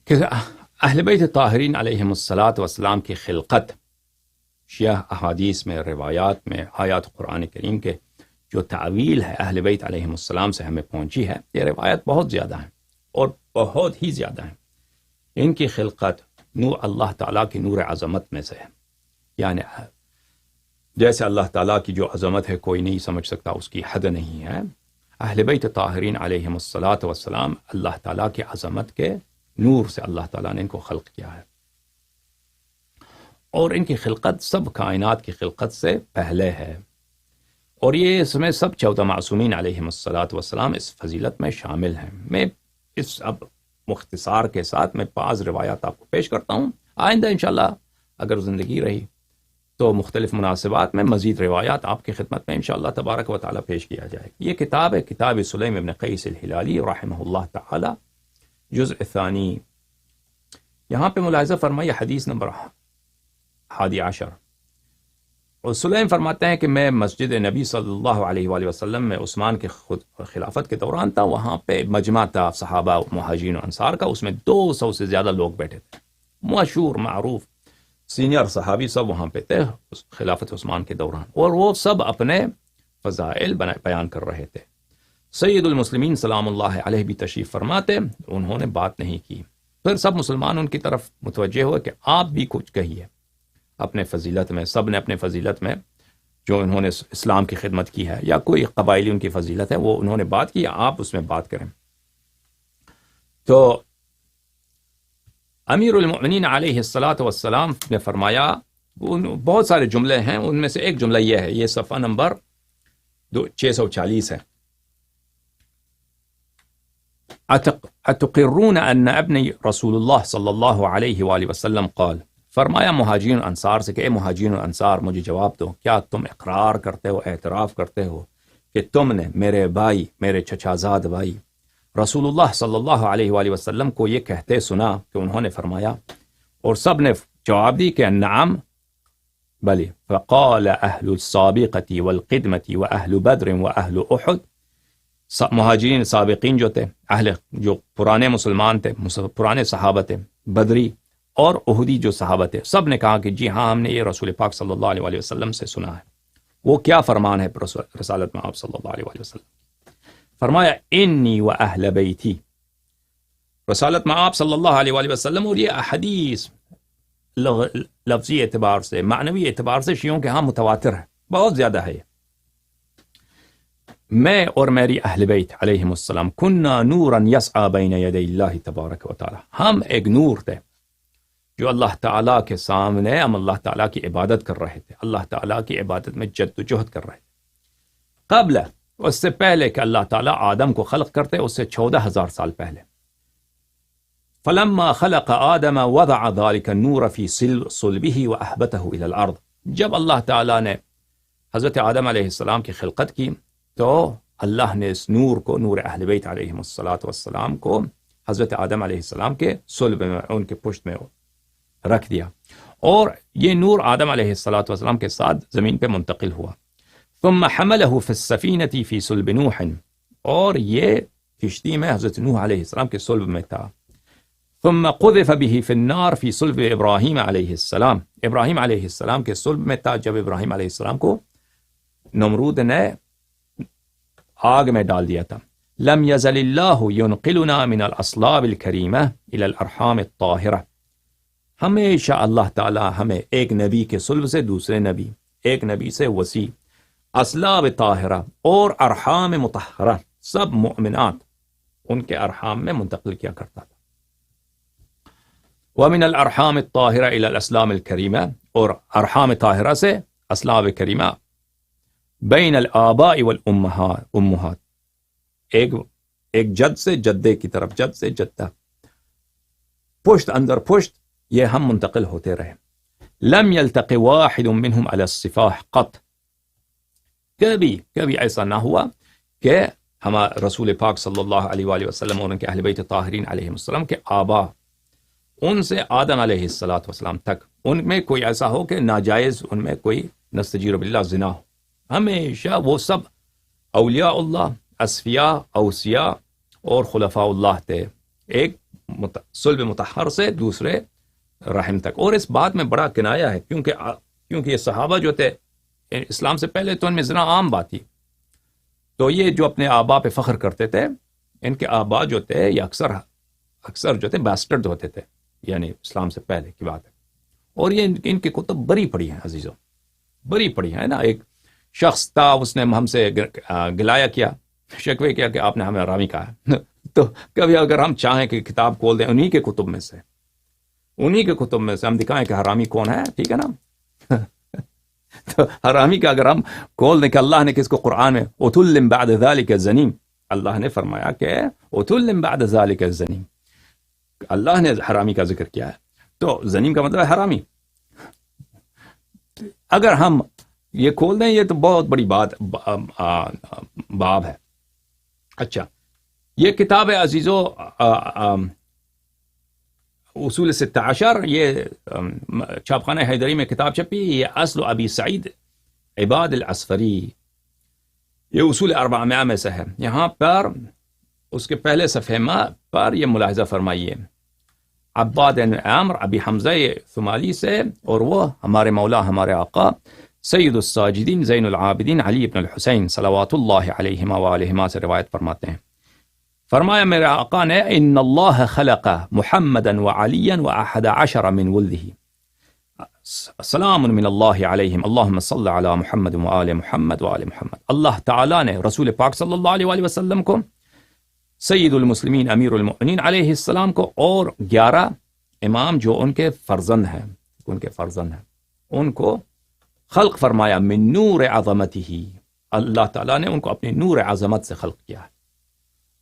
کہ اہل بیت طاہرین علیہم الصلاۃ والسلام کی خلقت شیعہ احادیث میں، روایات میں، آیات قرآن کریم کے جو تعویل ہے اہل بیت علیہم السلام سے ہمیں پہنچی ہے، یہ روایت بہت زیادہ ہیں اور بہت ہی زیادہ ہیں. ان کی خلقت نور اللہ تعالیٰ کی نور عظمت میں سے ہے. یعنی جیسے اللہ تعالیٰ کی جو عظمت ہے کوئی نہیں سمجھ سکتا، اس کی حد نہیں ہے. اہل بیت طاہرین علیہم الصلاۃ والسلام اللہ تعالیٰ کی عظمت کے نور سے اللہ تعالیٰ نے ان کو خلق کیا ہے، اور ان کی خلقت سب کائنات کی خلقت سے پہلے ہے. اور یہ اس میں سب 14 معصومین علیہم الصلاۃ والسلام اس فضیلت میں شامل ہیں. میں اس اب مختصار کے ساتھ میں 5 روایات آپ کو پیش کرتا ہوں. آئندہ انشاءاللہ اگر زندگی رہی تو مختلف مناسبات میں مزید روایات آپ کی خدمت میں انشاءاللہ تبارک و تعالی پیش کیا جائے گا. یہ کتاب ہے کتاب سلیم ابن قیس الہلالی رحمہ اللہ تعالی، جزء ثانی. یہاں پہ ملاحظہ فرمائیے حدیث نمبر 11. اور سلیم فرماتے ہیں کہ میں مسجد نبی صلی اللہ علیہ وآلہ وسلم میں عثمان کے خلافت کے دوران تھا. وہاں پہ مجمع تھا صحابہ مہاجرین و انصار کا، اس میں 200 سے زیادہ لوگ بیٹھے تھے، مشہور معروف سینئر صحابی سب وہاں پہ تھے خلافت عثمان کے دوران، اور وہ سب اپنے فضائل بیان کر رہے تھے. سید المسلمین سلام اللہ علیہ بھی تشریف فرماتے، انہوں نے بات نہیں کی. پھر سب مسلمان ان کی طرف متوجہ ہوئے کہ آپ بھی کچھ کہیے اپنے فضیلت میں. سب نے اپنے فضیلت میں جو انہوں نے اسلام کی خدمت کی ہے یا کوئی قبائلی ان کی فضیلت ہے وہ انہوں نے بات کی، آپ اس میں بات کریں. تو امیر المؤمنین علیہ الصلاۃ والسلام نے فرمایا، بہت سارے جملے ہیں، ان میں سے ایک جملہ یہ ہے، یہ صفحہ نمبر 640 ہے. اتقرون ان ابن رسول اللہ صلی اللہ علیہ وآلہ وسلم قال، فرمایا مہاجرین انصار سے کہ اے مہاجرین انصار مجھے جواب دو، کیا تم اقرار کرتے ہو، اعتراف کرتے ہو کہ تم نے میرے بھائی، میرے چچازاد بھائی رسول اللہ صلی اللہ علیہ وآلہ وسلم کو یہ کہتے سنا کہ انہوں نے فرمایا، اور سب نے جواب دی کہ نعم بلی. فقال اہل السابقة والقدمة واہل بدر واہل احد، مہاجرین سابقین جو تھے، اہل جو پرانے مسلمان تھے، پرانے صحابہ تھے، بدری اور احدی جو صحابہ تھے، سب نے کہا کہ جی ہاں ہم نے یہ رسول پاک صلی اللہ علیہ وآلہ وسلم سے سنا ہے. وہ کیا فرمان ہے رسالت میں آپ صلی اللہ علیہ وآلہ وسلم؟ فرمایا انی و اہل بیتی، رسالت میں آپ صلی اللہ علیہ وآلہ وسلم. اور یہ حدیث لفظی اعتبار سے، معنوی اعتبار سے شیعوں کے ہاں متواتر ہے، بہت زیادہ ہے. میں اور میری اہل بیت علیہم السلام کننا نورا یسعی بین یدی اللہ تبارک و تعالی، ہم ایک نور تھے جو اللہ تعالیٰ کے سامنے ہم اللہ تعالیٰ کی عبادت کر رہے تھے، اللہ تعالیٰ کی عبادت میں جد و جہد کر رہے تھے. قبل، اس سے پہلے کہ اللہ تعالیٰ آدم کو خلق کرتے، اس سے 14,000 سال پہلے. فلما خلق آدم وضع ذلك النور في صلبه وأهبته إلى الأرض، جب اللہ تعالیٰ نے حضرت آدم علیہ السلام کی خلقت کی تو اللہ نے اس نور کو، نور اہل بیت علیہم الصلاۃ والسلام کو حضرت آدم علیہ السلام کے صلب میں، ان کے پشت میں رکھ دیا، اور یہ نور آدم علیہ الصلاۃ والسلام کے ساتھ زمین پہ منتقل ہوا. ثم حمله في السفينة في صلب نوح، اور یہ کشتی میں حضرت نوح علیہ السلام کے صلب میں تھا. ثم قذف به في النار في صلب ابراہیم علیہ السلام، ابراہیم علیہ السلام کے صلب میں تھا جب ابراہیم علیہ السلام کو نمرود نے آگ میں ڈال دیا تھا. لم يزل الله ينقلنا من الاصلاب الكريمة الى الارحام الطاهرة، ہمیشہ اللہ تعالی ہمیں ایک نبی کے صلب سے دوسرے نبی، ایک نبی سے وسیع اصلاب طاہرہ اور ارحام مطہرہ، سب مؤمنات ان کے ارحام میں منتقل کیا کرتا تھا. ومن الارحام الطاہرہ الى الاسلام الکریمہ، اور ارحام طاہرہ سے اسلاب کریمہ، بین الآباء والامہات، ایک جد سے جدے کی طرف، جد سے جدہ، پشت اندر پشت، یہ ہم منتقل ہوتے رہے. لم يلتق واحد منهم على الصفاح قط، کبھی ایسا نہ ہوا کہ ہمارا رسول پاک صلی اللہ علیہ وآلہ وسلم اور ان کے اہل بیت طاہرین علیہ السلام کے آبا، ان سے آدم علیہ الصلاۃ والسلام تک، ان میں کوئی ایسا ہو کہ ناجائز ان میں کوئی نستجیر باللہ زنا ہو. ہمیشہ وہ سب اولیاء اللہ، اصفیاء، اوصیاء اور خلفاء اللہ تھے، ایک صلب مطہر سے دوسرے رحم تک. اور اس بات میں بڑا کنایا ہے کیونکہ یہ صحابہ جو تھے اسلام سے پہلے تو ان میں زنا عام بات تھی. تو یہ جو اپنے آبا پہ فخر کرتے تھے ان کے آبا جو تھے یہ اکثر جو تھے بیسٹرڈ ہوتے تھے، یعنی اسلام سے پہلے کی بات ہے. اور یہ ان کی کتب بری پڑی ہیں عزیزوں، بری پڑی ہیں نا. ایک شخص تھا اس نے ہم سے گلایا کیا، شکوے کیا کہ آپ نے ہمیں حرامی کہا ہے. تو کبھی اگر ہم چاہیں کہ کتاب کھول دیں انہی کے کتب میں سے ہم دکھائیں کہ حرامی کون ہے، ٹھیک ہے نا. تو حرامی کا اگر ہم کھول دیں کہ اللہ نے کس کو قرآن میں عُتُلٍّ بَعْدَ ذَلِكَ زَنِيمٍ، اللہ نے فرمایا کہ عُتُلٍّ بَعْدَ ذَلِكَ زَنِيمٍ، اللہ نے حرامی کا ذکر کیا ہے. تو زنیم کا مطلب ہے حرامی. اگر ہم یہ کھول دیں یہ تو بہت بڑی باب ہے. اچھا، یہ کتاب ہے عزیزو اصول 16، یہ چھاپخانہ حیدری میں کتاب چھپی. یہ اصل ابی سعید عباد العصفری، یہ اصول 400 میں سے ہے. یہاں پر اس کے پہلے صفحے پر یہ ملاحظہ فرمائیے، عباد عامر ابی حمزہ ثمالی سے، اور وہ ہمارے مولا ہمارے آقا سید الساجدین زین العابدین علی بن الحسین صلوات اللہ علیہما وآلہما سے روایت فرماتے ہیں. فرمایا میرے آقا نے ان اللہ خلق محمدا وعلیا و11 من ولده سلام من اللہ علیہم اللہم صل علی محمد وآل محمد وآل محمد. اللہ تعالیٰ نے رسول پاک صلی اللہ علیہ وسلم کو، سید المسلمین امیر المؤمنین علیہ السلام کو، اور 11 امام جو ان کے فرزند ہیں ان کو خلق فرمایا من نور عظمتہ. اللہ تعالیٰ نے ان کو اپنی نور عظمت سے خلق کیا ہے.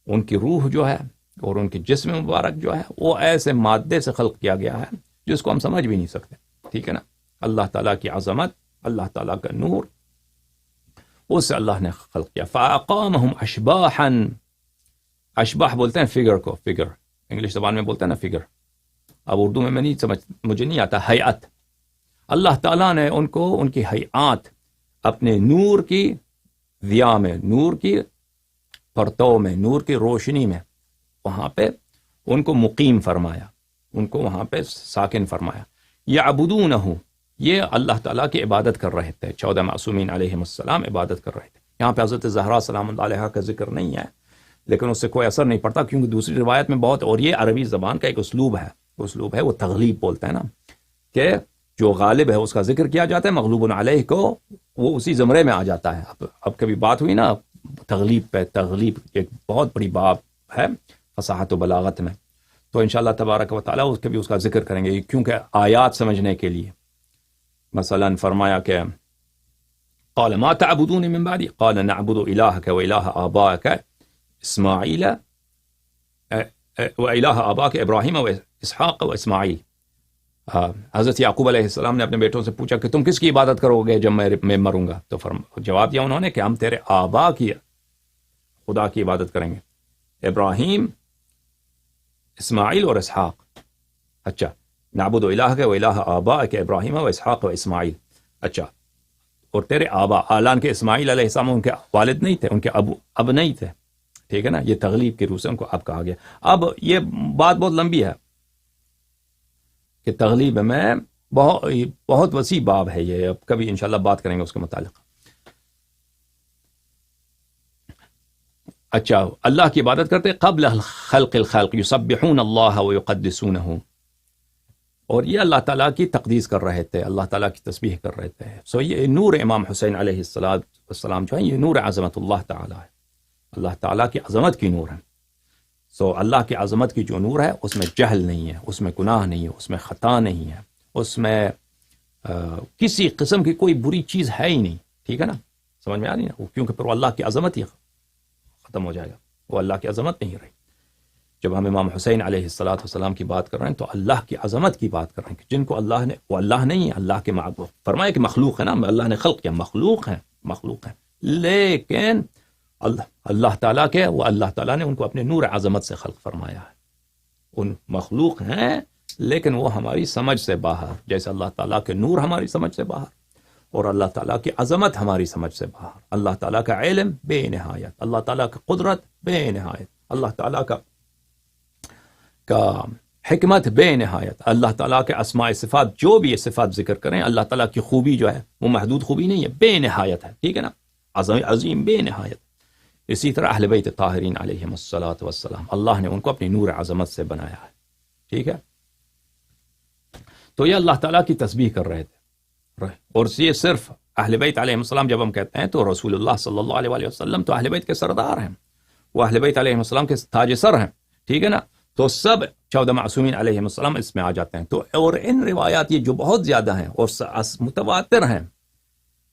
ان کی روح جو ہے اور ان کی جسم مبارک جو ہے وہ ایسے مادے سے خلق کیا گیا ہے جس کو ہم سمجھ بھی نہیں سکتے، ٹھیک ہے نا. اللہ تعالیٰ کی عظمت، اللہ تعالیٰ کا نور، اس سے اللہ نے خلق کیا. فاقامہم اشباحا، اشباح بولتے ہیں فگر کو، فگر انگلش زبان میں بولتے ہیں نا فگر. اب اردو میں نہیں سمجھ، مجھے نہیں آتا. ہیئت، اللہ تعالیٰ نے ان کو ان کی ہیئات اپنے نور کی ضیاء میں، نور کی پرتو میں، نور کی روشنی میں وہاں پہ ان کو مقیم فرمایا، ان کو وہاں پہ ساکن فرمایا. یعبدونہ، یہ اللہ تعالیٰ کی عبادت کر رہے تھے. 14 معصومین علیہم السلام عبادت کر رہے تھے. یہاں پہ حضرت زہرا سلام اللہ علیہا کا ذکر نہیں ہے، لیکن اس سے کوئی اثر نہیں پڑتا کیونکہ دوسری روایت میں بہت، اور یہ عربی زبان کا ایک اسلوب ہے، وہ تغلیب بولتے ہیں نا، کہ جو غالب ہے اس کا ذکر کیا جاتا ہے، مغلوب علیہ کو وہ اسی زمرے میں آ جاتا ہے. اب کبھی بات ہوئی نا تغلیب پہ، تغلیب ایک بہت بڑی باب ہے فصاحت و بلاغت میں، تو انشاءاللہ تبارک و تعالیٰ اس کے بھی اس کا ذکر کریں گے، کیونکہ آیات سمجھنے کے لیے. مثلا فرمایا کہ قال ما تعبدون من بعدی قال نعبد الہک و الہ آبائک اسماعیل و الہ آبائک ابراہیم و اسحاق و اسماعیل. حضرت یعقوب علیہ السلام نے اپنے بیٹوں سے پوچھا کہ تم کس کی عبادت کرو گے جب میں مروں گا؟ تو جواب دیا انہوں نے کہ ہم تیرے آبا کی، خدا کی عبادت کریں گے، ابراہیم، اسماعیل اور اسحاق. اچھا، نعبد الہک و الہ آبائک ابراہیم و اسحاق و اسماعیل. اچھا، اور تیرے آبا، حالان کہ اسماعیل علیہ السلام ان کے والد نہیں تھے، ان کے اب نہیں تھے، ٹھیک ہے نا. یہ تغلیب کی روح سے ان کو اب کہا گیا. اب یہ بات بہت لمبی ہے کہ تغلیب میں بہت وسیع باب ہے یہ، اب کبھی انشاءاللہ بات کریں گے اس کے متعلق. اچھا، اللہ کی عبادت کرتے قبل خلق الخلق، یسبحون اللہ و یقدسونہ، اور یہ اللہ تعالیٰ کی تقدیس کر رہے تھے، اللہ تعالیٰ کی تسبیح کر رہے تھے. سو یہ نور امام حسین علیہ السلام جو ہے یہ نور عظمت اللہ تعالیٰ ہے، اللہ تعالیٰ کی عظمت کی نور ہے. سو اللہ کی عظمت کی جو نور ہے اس میں جہل نہیں ہے، اس میں گناہ نہیں ہے، اس میں خطا نہیں ہے، اس میں کسی قسم کی کوئی بری چیز ہے ہی نہیں، ٹھیک ہے نا. سمجھ میں آ رہی نا، کیونکہ پھر وہ اللہ کی عظمت ہی ختم ہو جائے گا، وہ اللہ کی عظمت نہیں رہی. جب ہم امام حسین علیہ السلام کی بات کر رہے ہیں تو اللہ کی عظمت کی بات کر رہے ہیں کہ جن کو اللہ نے، وہ اللہ نہیں ہے، اللہ کے معبود، فرمایا کہ مخلوق ہے نا، اللہ نے خلق کیا، مخلوق ہیں، لیکن اللہ تعالیٰ کے، وہ اللہ تعالیٰ نے ان کو اپنے نور عظمت سے خلق فرمایا ہے. ان مخلوق ہیں لیکن وہ ہماری سمجھ سے باہر، جیسے اللہ تعالیٰ کے نور ہماری سمجھ سے باہر اور اللہ تعالیٰ کی عظمت ہماری سمجھ سے باہر. اللہ تعالیٰ کا علم بے نہایت، اللہ تعالیٰ کی قدرت بے نہایت، اللہ تعالیٰ کا کا حکمت بے نہایت. اللہ تعالیٰ کے اسماء صفات جو بھی یہ صفات ذکر کریں, اللہ تعالیٰ کی خوبی جو ہے وہ محدود خوبی نہیں ہے, بے نہایت ہے. ٹھیک ہے نا, عظیم بے نہایت. اسی طرح اہل بیت طاہرین علیہم الصلاۃ والسلام, اللہ نے ان کو اپنی نور عظمت سے بنایا ہے. ٹھیک ہے, تو یہ اللہ تعالیٰ کی تسبیح کر رہے تھے. اور یہ صرف اہل بیت علیہم السلام جب ہم کہتے ہیں تو رسول اللہ صلی اللہ علیہ وآلہ وسلم تو اہل بیت کے سردار ہیں, وہ اہل بیت علیہم السلام کے تاج سر ہیں. ٹھیک ہے نا, تو سب 14 معصومین علیہم السلام اس میں آ جاتے ہیں. تو اور ان روایات یہ جو بہت زیادہ ہیں اور متواتر ہیں,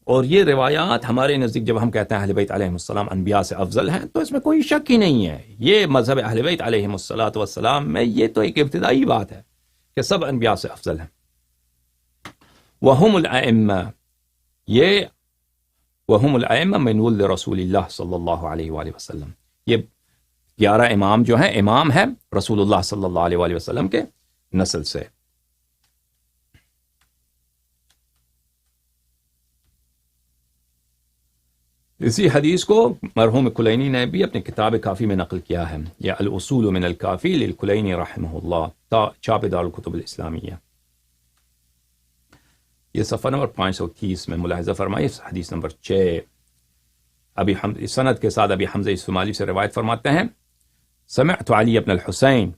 اور یہ روایات ہمارے نزدیک جب ہم کہتے ہیں اہل بیت علیہم السلام انبیاء سے افضل ہیں تو اس میں کوئی شک ہی نہیں ہے. یہ مذہب اہل بیت علیہم الصلاۃ والسلام میں یہ تو ایک ابتدائی بات ہے کہ سب انبیاء سے افضل ہیں. وہم الائمہ, یہ وہم الائمہ من ولد رسول اللہ صلی اللہ علیہ وآلہ وسلم, یہ 11 امام جو ہیں امام ہیں رسول اللہ صلی اللہ علیہ وآلہ وسلم کے نسل سے. اسی حدیث کو مرحوم کلینی نے بھی اپنی کتاب کافی میں نقل کیا ہے, یا الاصول من الکافی للکلینی رحمہ اللہ, چاپ دار الکتب الاسلامیہ. یہ صفحہ نمبر 530 میں ملاحظہ فرمائیے, حدیث نمبر 6. ابھی سند کے ساتھ ابھی حمزہ الصومالی سے روایت فرماتے ہیں, سمعت علی ابن الحسین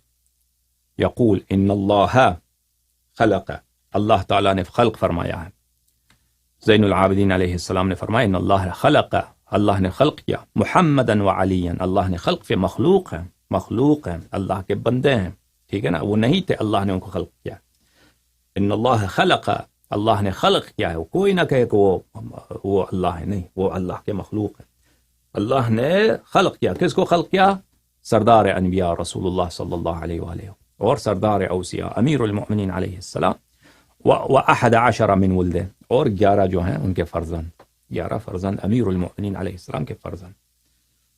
یقول ان اللہ خلق, اللہ تعالیٰ نے خلق فرمایا ہے. زین العابدین علیہ السلام نے فرمایا ان اللہ خلق, اللہ نے خلق کیا, محمدا و علی, اللہ نے خلق سے مخلوق ہیں, مخلوق ہیں, اللہ کے بندے ہیں. ٹھیک ہے نا, وہ نہیں تھے, اللہ نے ان کو خلق کیا. ان اللہ خلق, اللہ نے خلق کیا ہے, کوئی نہ کہے کہ وہ اللہ ہے, نہیں, وہ اللہ کے مخلوق ہے. اللہ نے خلق کیا, کس کو خلق کیا؟ سردار انبیاء رسول اللہ صلی اللہ علیہ وآلہ, اور سردار اوصیاء امیر المؤمنین علیہ السلام, و11 من ولدہ, اور 11 جو ہیں ان کے فرزند, 11 فرزند امیر المؤمنین علیہ السلام کے فرزند.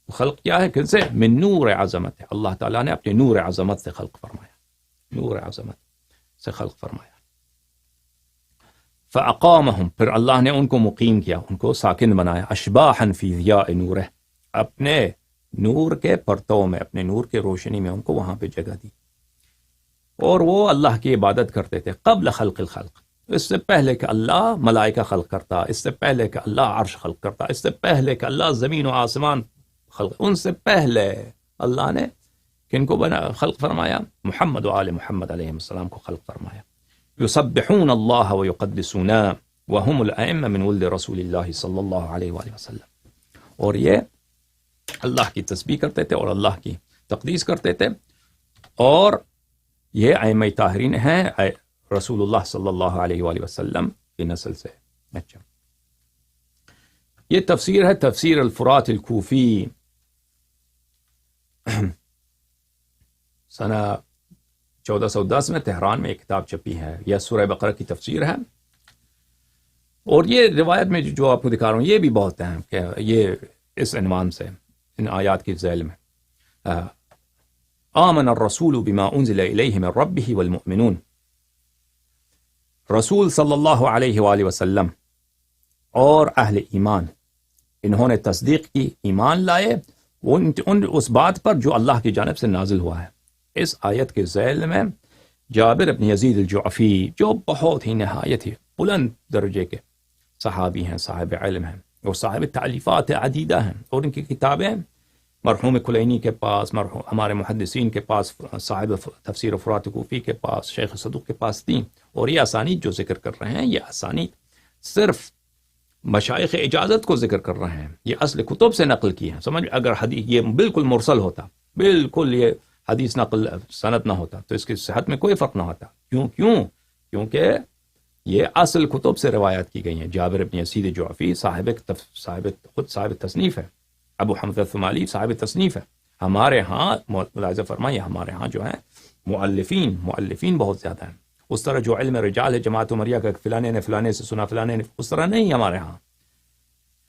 خلق کیا ہے کن سے؟ من نور عظمت, اللہ تعالیٰ نے اپنے نور عظمت سے خلق فرمایا, نور عظمت سے خلق فرمایا. فاقامہم, پھر اللہ نے ان کو مقیم کیا, ان کو ساکن بنایا, اشباحا فی ضیاء نورہ, اپنے نور کے پرتو میں, اپنے نور کے روشنی میں ان کو وہاں پہ جگہ دی. اور وہ اللہ کی عبادت کرتے تھے قبل خلق الخلق, اس سے پہلے کہ اللہ ملائکہ خلق کرتا, اس سے پہلے کہ اللہ عرش خلق کرتا, اس سے پہلے کہ اللہ زمین و آسمان خلق, ان سے پہلے اللہ نے کن کو خلق فرمایا؟ محمد و آل محمد علیہ السلام کو خلق فرمایا. یسبحون اللہ و یقدسون وهم الائمہ من ولد رسول اللہ صلی اللہ علیہ وآلہ وسلم, اور یہ اللہ کی تسبیح کرتے تھے اور اللہ کی تقدیس کرتے تھے, اور یہ ائمہ طاہرین ہیں رسول اللہ صلی اللہ علیہ وآلہ وسلم کی نسل سے. اچھا, یہ تفسیر ہے تفسیر الفرات الکوفی, سنہ 1410 میں تہران میں ایک کتاب چھپی ہے, یہ سورہ بقرہ کی تفسیر ہے. اور یہ روایت میں جو آپ کو دکھا رہا ہوں یہ بھی بہت ہیں کہ یہ اس عنوان سے ان آیات کی ذیل میں آمن الرسول بما انزل الیہ من ربہ والمؤمنون, رسول صلی اللہ علیہ وآلہ وسلم اور اہل ایمان انہوں نے تصدیق کی, ایمان لائے اس بات پر جو اللہ کی جانب سے نازل ہوا ہے. اس آیت کے ذیل میں جابر بن یزید الجعفی جو بہت ہی نہایت ہی بلند درجے کے صحابی ہیں, صاحب علم ہیں اور صاحب تعلیفات عدیدہ ہیں, اور ان کی کتابیں مرحوم کلینی کے پاس, ہمارے محدثین کے پاس, صاحب تفسیر فرات کوفی کے پاس, شیخ صدوق کے پاس تھی. اور یہ اسانید جو ذکر کر رہے ہیں یہ اسانید صرف مشائخ اجازت کو ذکر کر رہے ہیں, یہ اصل کتب سے نقل کی ہیں. سمجھ, اگر حدیث یہ بالکل مرسل ہوتا, بالکل یہ حدیث نقل سند نہ ہوتا تو اس کی صحت میں کوئی فرق نہ ہوتا. کیونکہ یہ اصل کتب سے روایات کی گئی ہیں. جابر بن یزید جعفی خود صاحب تصنیف ہے, ابو حمزہ الثمالی صاحب تصنیف ہے. ہمارے ہاں ملاحظہ فرمائیے, ہمارے ہاں جو ہیں مؤلفین بہت زیادہ ہیں. اس طرح جو علم رجال ہے جماعت عمریہ کا فلانے نے فلانے سے سنا, فلانے نے, اس طرح نہیں.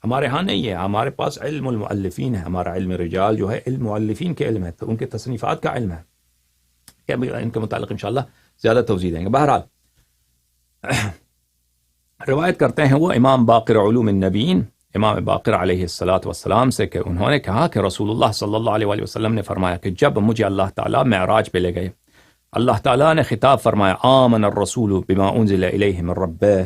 ہمارے ہاں نہیں ہے. ہمارے پاس علم المؤلفین ہے. ہمارا علم رجال جو ہے علم مؤلفین کے علم ہے, تو ان کے تصنیفات کا علم ہے. کہ ان کے متعلق انشاءاللہ زیادہ توضیح دیں گے. بہرحال روایت کرتے ہیں وہ امام باقر علوم النبیین, امام باقر علیہ الصلاۃ والسلام سے کہ انہوں نے کہا کہ رسول اللہ صلی اللہ علیہ وآلہ وسلم نے فرمایا کہ جب مجھے اللہ تعالیٰ معراج پہ لے گئے اللہ تعالیٰ نے خطاب فرمایا آمن الرسول بما انزل الیہ من ربہ،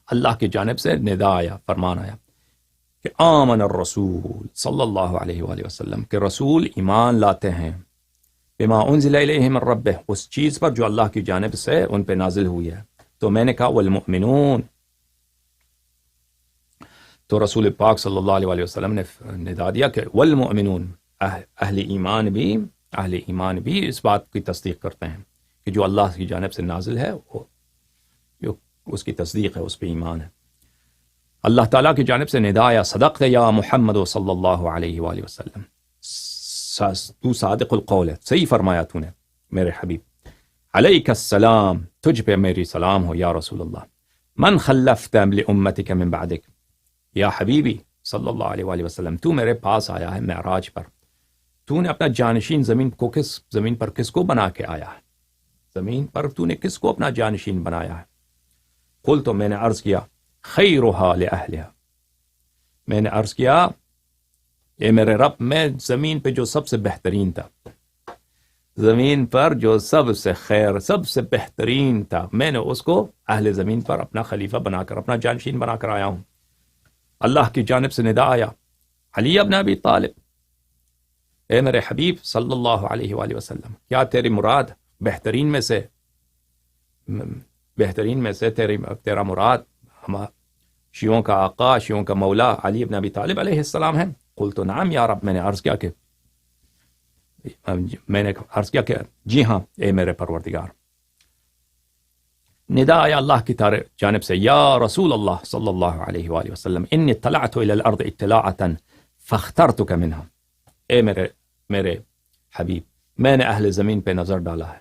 اللہ کی جانب سے ندا آیا، فرمان آیا کہ آمن الرسول صلی اللہ علیہ وآلہ وسلم کہ رسول ایمان لاتے ہیں بما انزل الیہ من ربہ، اس چیز پر جو اللہ کی جانب سے ان پہ نازل ہوئی ہے۔ تو میں نے کہا والمؤمنون، تو رسول پاک صلی اللہ علیہ وآلہ وسلم نے ندا دیا کہ والمؤمنون، اہل ایمان بھی اس بات کی تصدیق کرتے ہیں کہ جو اللہ کی جانب سے نازل ہے وہ اس کی تصدیق ہے، اس پہ ایمان ہے۔ اللہ تعالیٰ کی جانب سے ندا آیا صدقت یا محمد صلی اللہ علیہ وآلہ وسلم، تو صادق القول ہے، صحیح فرمایا تو نے میرے حبیب، علیک السلام، تجھ پہ میری سلام ہو یا رسول اللہ، من خلفت لامتک من بعدک، یا حبیبی صلی اللہ علیہ وآلہ وسلم، تو میرے پاس آیا ہے معراج پر، تو نے اپنا جانشین زمین پر کس کو بنا کے آیا ہے؟ زمین پر تو نے کس کو اپنا جانشین بنایا ہے؟ قل تو میں نے عرض کیا خیرھا لأہلھا، میں نے عرض کیا اے میرے رب، میں زمین پہ جو سب سے بہترین تھا، زمین پر جو سب سے خیر، سب سے بہترین تھا، میں نے اس کو اہل زمین پر اپنا خلیفہ بنا کر، اپنا جانشین بنا کر آیا ہوں۔ اللہ کی جانب سے ندا آیا علی ابن ابی طالب، اے میرے حبیب صلی اللہ علیہ وآلہ وسلم، کیا تیری مراد بہترین میں سے تیرا مراد شیعوں کا آقا، شیعوں کا مولا علی ابن ابی طالب علیہ السلام ہے؟ قلت نعم یا رب، میں نے عرض کیا کہ جی ہاں اے میرے پروردگار۔ ندا آیا اللہ کی جانب سے یا رسول اللہ صلی اللہ علیہ وآلہ وسلم، انی اطلعت الی الارض اطلاعتا فاخترتک منها، اے میرے حبیب، میں نے اہل زمین پہ نظر ڈالا ہے،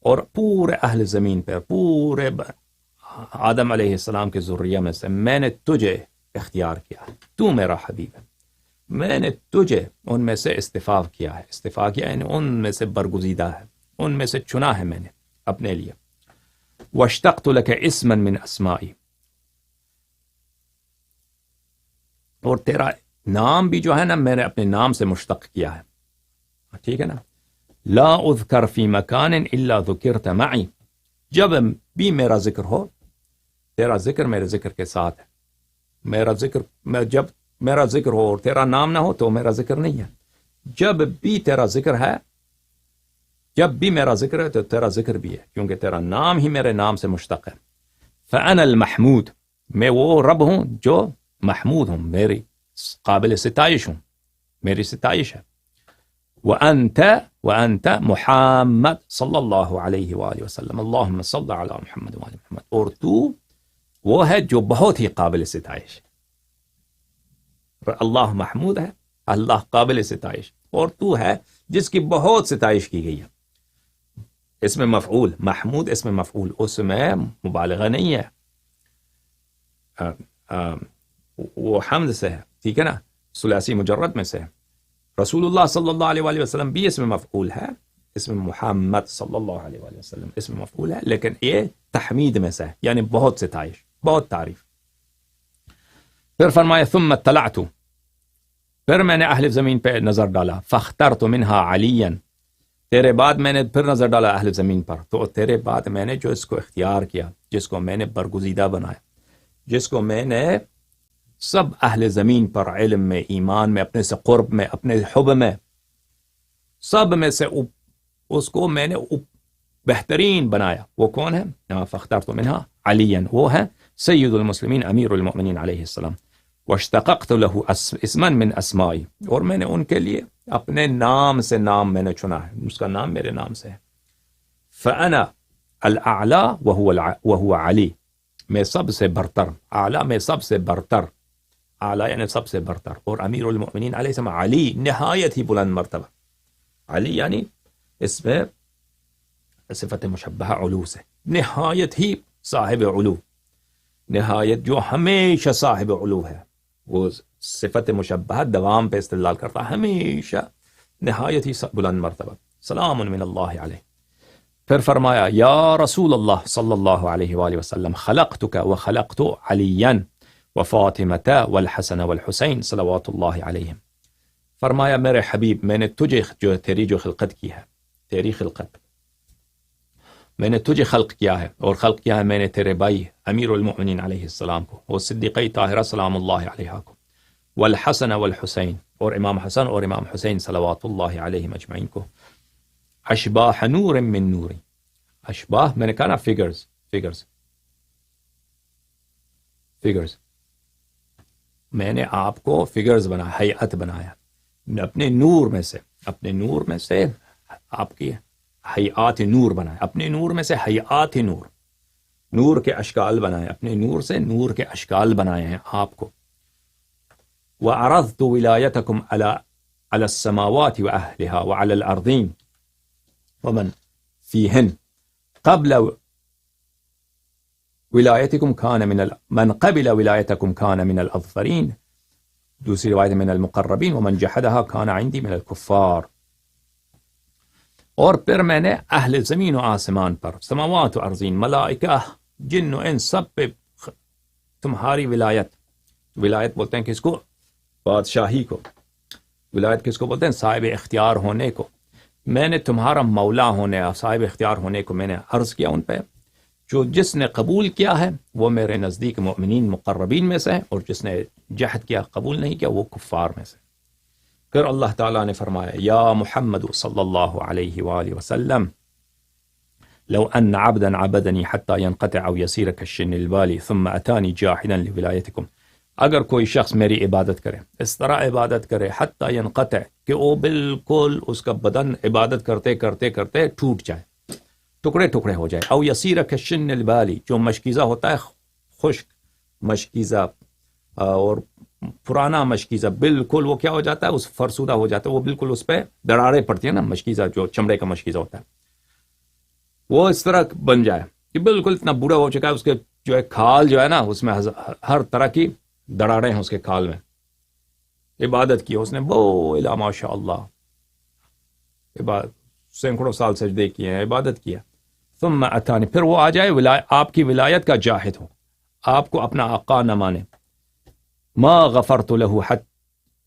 اور پورے اہل زمین پہ، پورے آدم علیہ السلام کے ذریہ میں سے میں نے تجھے اختیار کیا ہے، تو میرا حبیب ہے، میں نے تجھے ان میں سے استفاء کیا یعنی ان میں سے برگزیدہ ہے، ان میں سے چنا ہے میں نے اپنے لیے۔ واشتقت لک اسما من اسمائی، اور تیرا نام بھی جو ہے نا میں نے اپنے نام سے مشتق کیا ہے، ٹھیک ہے نا؟ لا اذکر فی مکان الا ذکرت معی، جب بھی میرا ذکر ہو، تیرا ذکر میرے ذکر کے ساتھ ہے، جب میرا ذکر ہو اور تیرا نام نہ ہو تو میرا ذکر نہیں ہے، جب بھی تیرا ذکر ہے، جب بھی میرا ذکر ہے تو تیرا ذکر بھی ہے، کیونکہ تیرا نام ہی میرے نام سے مشتق ہے۔ فانا المحمود، میں وہ رب ہوں جو محمود ہوں، میری قابل ستائش ہوں، میری ستائش ہے۔ وانت محمد صلی اللہ علیہ وآلہ وسلم، اللہم صل علی محمد وآل محمد، اور تو وہ ہے جو بہت ہی قابل ستائش ہے۔ اللہ محمود ہے، اللہ قابل ستائش، اور تو ہے جس کی بہت ستائش کی گئی ہے۔ اس میں مفعول، محمود اس میں مفعول، اس میں مبالغہ نہیں ہے، وہ حمد سے ہے، ٹھیک ہے نا، ثلاثی مجرد میں سے ہے۔ رسول اللہ صلی اللہ علیہ وآلہ وسلم بھی اس میں مفعول ہے، اس میں محمد صلی اللہ علیہ وآلہ وسلم اس میں مفعول ہے، لیکن یہ تحمید میں سے ہے، یعنی بہت ستائش، بہت تعریف۔ پھر فرمایا ثم اطلعت، پھر میں نے اہل زمین پہ نظر ڈالا، فاخترت منها علیا، تیرے بعد میں نے پھر نظر ڈالا اہل زمین پر، تو تیرے بعد میں نے جو اس کو اختیار کیا، جس کو میں نے برگزیدہ بنایا، جس کو میں نے سب اہل زمین پر علم میں، ایمان میں، اپنے سے قرب میں، اپنے حب میں، سب میں سے اس کو میں نے بہترین بنایا، وہ کون ہے؟ فاخترت منها علیا، وہ ہے سید المسلمین امیر المؤمنین علیہ السلام۔ واشتققت له اسما من اسمائی، اور میں نے ان کے لیے اپنے نام سے نام میں نے چنا ہے، اس کا نام میرے نام سے ہے۔ فانا الاعلی وهو علی، میں سب سے برتر، اعلی میں سب سے برتر، اعلی یعنی سب سے برتر، اور امیر المؤمنین علیہ السلام علی نہایت ہی بلند مرتبہ، علی یعنی اس میں صفت مشبہہ علو سے، نہایت ہی صاحب علو، نہایت جو ہمیشہ صاحب علو ہے، وہ صفت مشبہہ دوام پہ استدلال کرتا ہے، ہمیشہ نہایت ہی بلند مرتبہ، سلام من اللہ علیہ۔ پھر فرمایا یا رسول اللہ صلی اللہ علیہ وآلہ وسلم، خلقتک وخلقت علیا وفاطمة والحسن والحسین صلوات اللہ علیہم، فرمایا میرے حبیب میں نے تجھے جو تیری جو خلقت کی ہے، تیری خلقت میں نے تجھے خلق کیا ہے، اور خلق کیا ہے میں نے تیرے بھائی امیر المؤمنین علیہ السلام کو، اور صدیقہ طاہرہ سلام اللہ علیہ کو، والحسن والحسین، اور امام حسن اور امام حسین صلوات اللہ علیہم اجمعین کو، اشباح نور من نوری، اشباح میں نے کہا نا فگرز میں نے آپ کو فگرز بنایا، ہیئت بنایا اپنے نور میں سے آپ کی ہیئات نور بنائے، اپنے نور میں سے ہیئات نور کے اشکال بنائے، اپنے نور سے نور کے اشکال بنائے ہیں آپ کو۔ وَعَرَضْتُ وِلَایَتَكُمْ عَلَى السَّمَاوَاتِ وَأَهْلِهَا وَعَلَى الْأَرْضِينَ وَمَنْ فِيهِنْ قَبْلَ ولایتکم کان من قبل ولایتکم کان من الاظفرین، دوسری روایت من المقربین، ومن جحدها کان عندی من الکفار۔ اور پھر میں نے اہل زمین و آسمان پر، سماوات و ارضین، ملائکہ، جن و انس، سب پہ تمہاری ولایت بولتے ہیں کس کو؟ بادشاہی کو۔ ولایت کس کو بولتے ہیں؟ صاحب اختیار ہونے کو۔ میں نے تمہارا مولا ہونے، صاحب اختیار ہونے کو میں نے عرض کیا ان پہ، جو جس نے قبول کیا ہے وہ میرے نزدیک مؤمنین مقربین میں سے ہے، اور جس نے جہد کیا، قبول نہیں کیا، وہ کفار میں سے۔ پھر اللہ تعالیٰ نے فرمایا یا محمد صلی اللہ علیہ وآلہ وسلم لو ان عبدا عبدنی حتی ينقطع او يسیر كالشن البالی ثم اتانی جاحدا لولایتکم، اگر کوئی شخص میری عبادت کرے، اس طرح عبادت کرے حتی ينقطع، کہ وہ بالکل اس کا بدن عبادت کرتے کرتے کرتے ٹوٹ جائے، ٹکڑے ٹکڑے ہو جائے، او یسیر کالشن البالی، جو مشکیزہ ہوتا ہے، خشک مشکیزہ اور پرانا مشکیزہ، بالکل وہ کیا ہو جاتا ہے، اس فرسودہ ہو جاتا ہے، وہ بالکل اس پہ دراڑیں پڑتی ہیں نا، مشکیزہ جو چمڑے کا مشکیزہ ہوتا ہے، وہ اس طرح بن جائے کہ بالکل اتنا بوڑھا ہو چکا ہے، اس کے جو ہے کھال جو ہے نا، اس میں ہر طرح کی دراڑیں ہیں اس کے کھال میں، عبادت کی اس نے بو الا ماشاء اللہ، سینکڑوں سال سجدے کیے ہیں، عبادت کیا، ثم اتانی، پھر وہ آ جائے آپ کی ولایت کا جاحد ہو، آپ کو اپنا آقا نہ مانے، ما غفرت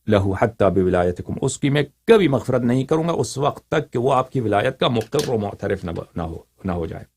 له حتی بولایتکم، اس کی میں کبھی مغفرت نہیں کروں گا اس وقت تک کہ وہ آپ کی ولایت کا مقر و معترف نہ ہو جائے۔